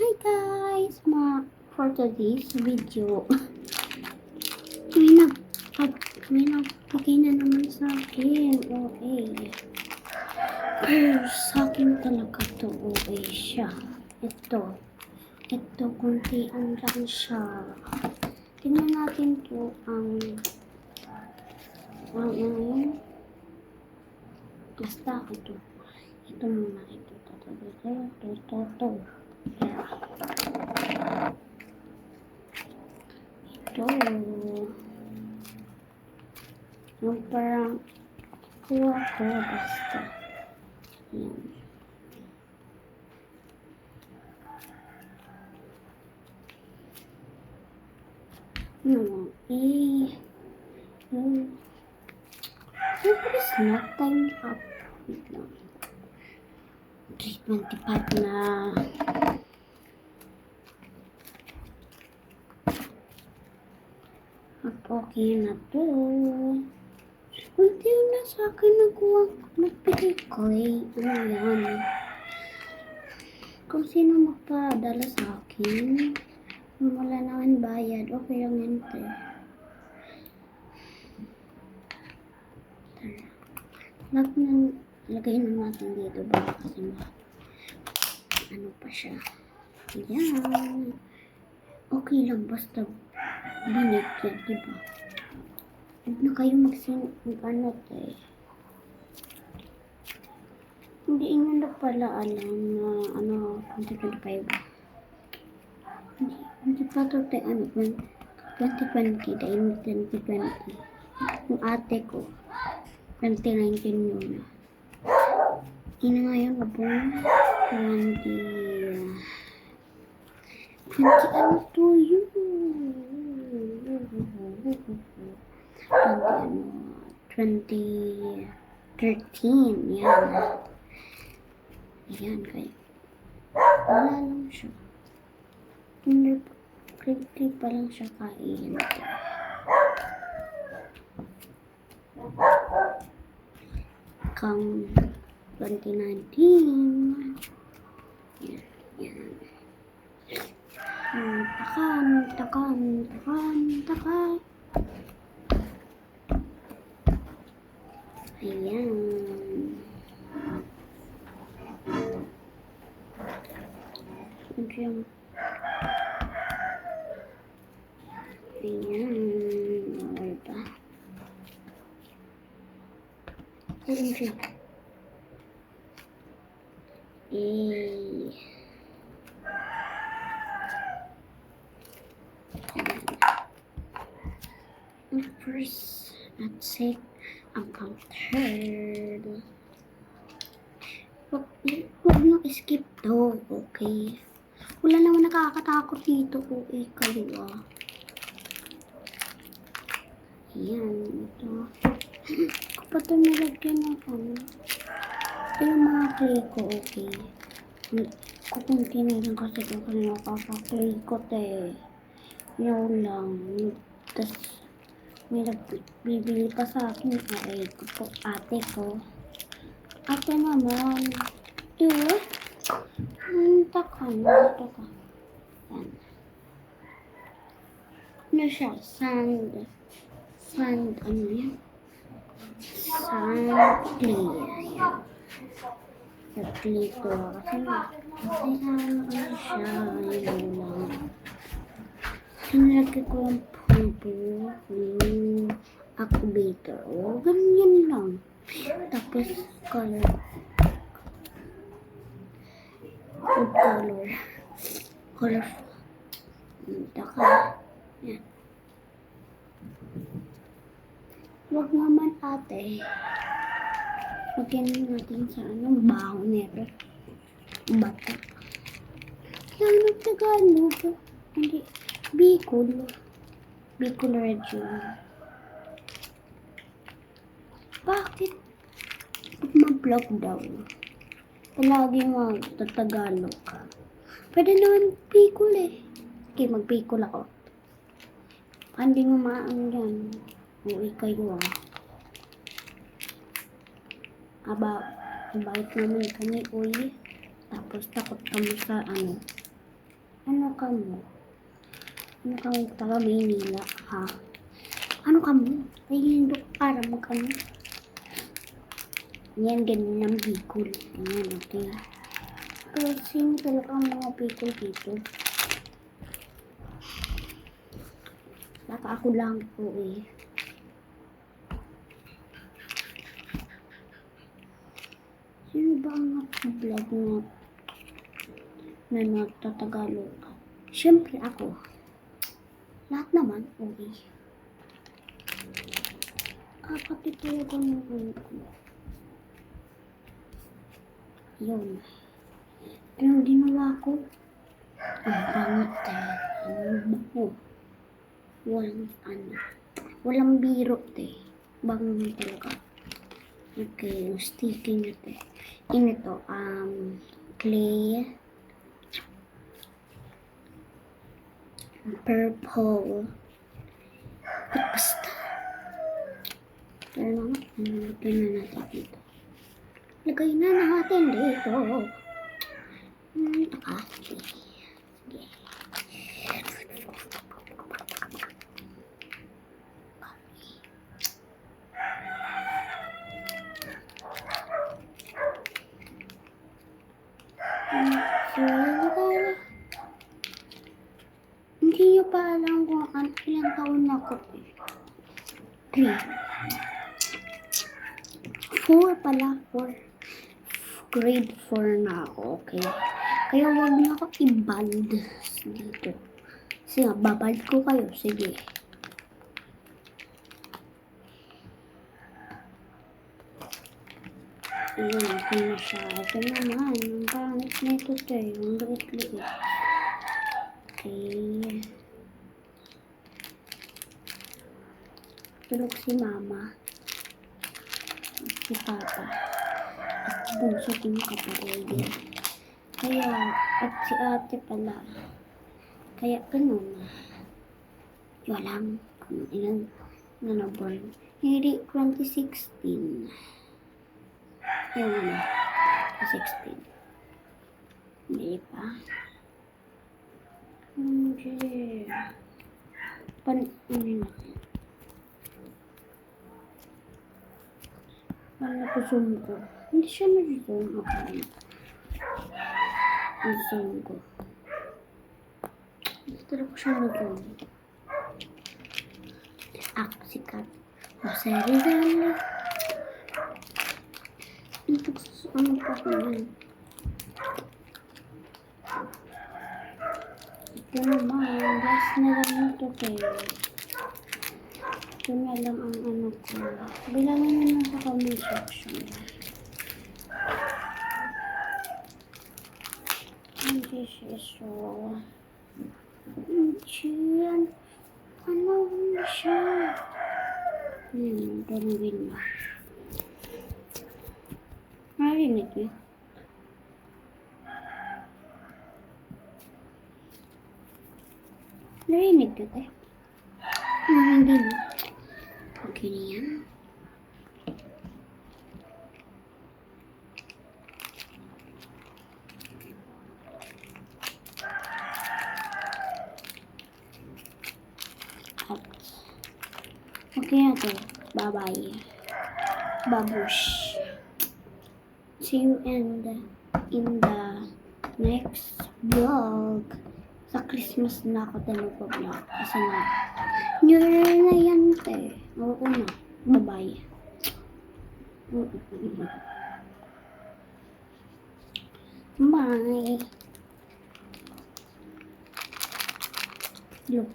Hi guys! For today's video, may nagbigay na naman sa akin. OA. Pero sa akin talaga to OA siya. Ito, kuntian lang siya. Tingnan natin to basta ito. Ito muna, ito. Ito. Yung parang kuha ko basta. Yan. It's not time up. Wait lang. 3:25 na. Okay na to. Kunti na sa akin nagbigay ko eh. Ano yan? Kung sino magpadala sa akin, wala naman bayad. Okay lang yan to. Lagay na natin dito ba? Kasi ano pa siya. Ayan. Okay lang basta binigyan, diba? Huwag na kayo mag-ano eh. Hindi nyo na pala alam na ano, 2025. Hindi pa ito 2020 dahil 2020. Yung ate ko, 2019 muna. Yun na ngayon po, 20 ano to yun? 2013, yan. Ayan kayo. Wala lang siya. Clip pa lang siya kain. Kang 2019. Yan. Takan. Ayan. Ayan. Wala pa. Ayan. First, let's say, I'm counted. Huwag nyo skip to, okay? Wala naman nakakatakot dito, okay kayo ah. Ayan, ito. Ko pa ito nilagyan ng ano. Ito yung mga play ko, okay? Kukunti na lang kasi kung kanina nakaka-play ko, te. Yun lang. Tapos, may nagbibili pa sa akin ate ko. Ate naman. Diba? Taka. Yan. Ano siya? Sand, ano yan? Sand clay. Ayan. Nag-clay ko. Kasi ano siya? Yun lang. Sinilagay ko ang pulpo, yung activator. O, ganyan lang. Tapos, color. Food color. Colorful. Taka. Yan. Huwag naman ate. Lagyan natin sa baho nito. Bata. Kaya Tagalog. Hindi. Bicol Red yun. Bakit? Pag mag-vlog daw, palagi mag-Tagalog ka. Pwede naman Bicol eh. Okay, mag-Bicol ako. Hindi mo maaan yan. Uwi kayo ah. Bakit naman kami uwi? Tapos takot kami sa ano. Ano ka mo? Ano ka mo? Taga Maynila, ha? Ano ka mo? Ay, hindi ko aram ka mo. Yan, ganyan ang Bicol. Ayan, okay. Pero sino talaga ang mga Bicol? Baka ako lang po eh. Sino ba ang vlog na nagtatagalog? Siyempre ako. Lahat naman, okay. Kapatid talaga ng ko. Yun. Pero ginawa ko, ang pangit eh. Ang bango. Walang biro eh. Bango talaga. Okay, yung sticky na to. Ito, clay, purple, at basta. Pero lagay na natin dito. Lagay na natin dito. Okay. So, hindi nyo pa alam kung ilang taon na ako eh. 3. 4 pala. 4. Grade 4 na ako, okay? Kaya huwag niyo ako i-band dito. Kasi nga, baband ko kayo. Sige. Ayan, okay na siya. Ito naman, ang pangit na ito tayo. Ang liit-liit. Okay. Tulog si mama. Si papa. At bunso ko yung kapatid. Kaya, at si ate pala. Kaya ganun. Di alam kung ilan na naborn. Hindi, 2016. Ayun ano. 16. Hindi pa. Hindi. Ano natin. Paano ko zoom ko? Hindi siya nag-zoom ako. Ang zoom ko. Hindi talaga siya nag-zoom. Ako sikat. Jose Rizal. Ano pa ko yan? Ito naman. Last na lang ito kayo. Ito na lang ang ano ko. Bilangin nyo na sa comment section. Hindi siya so. Yan. Ano siya? Tanungin mo. Narinig niyo? Narinig niyo tayo? Hindi na. Okay na yan. Okay na to. Bye-bye. Babush. See you in the next vlog. Sa Christmas na ako tayo mag-vlog. Kasi nga, New Year na yan, te. Oo na. Bye-bye. Bye. Look.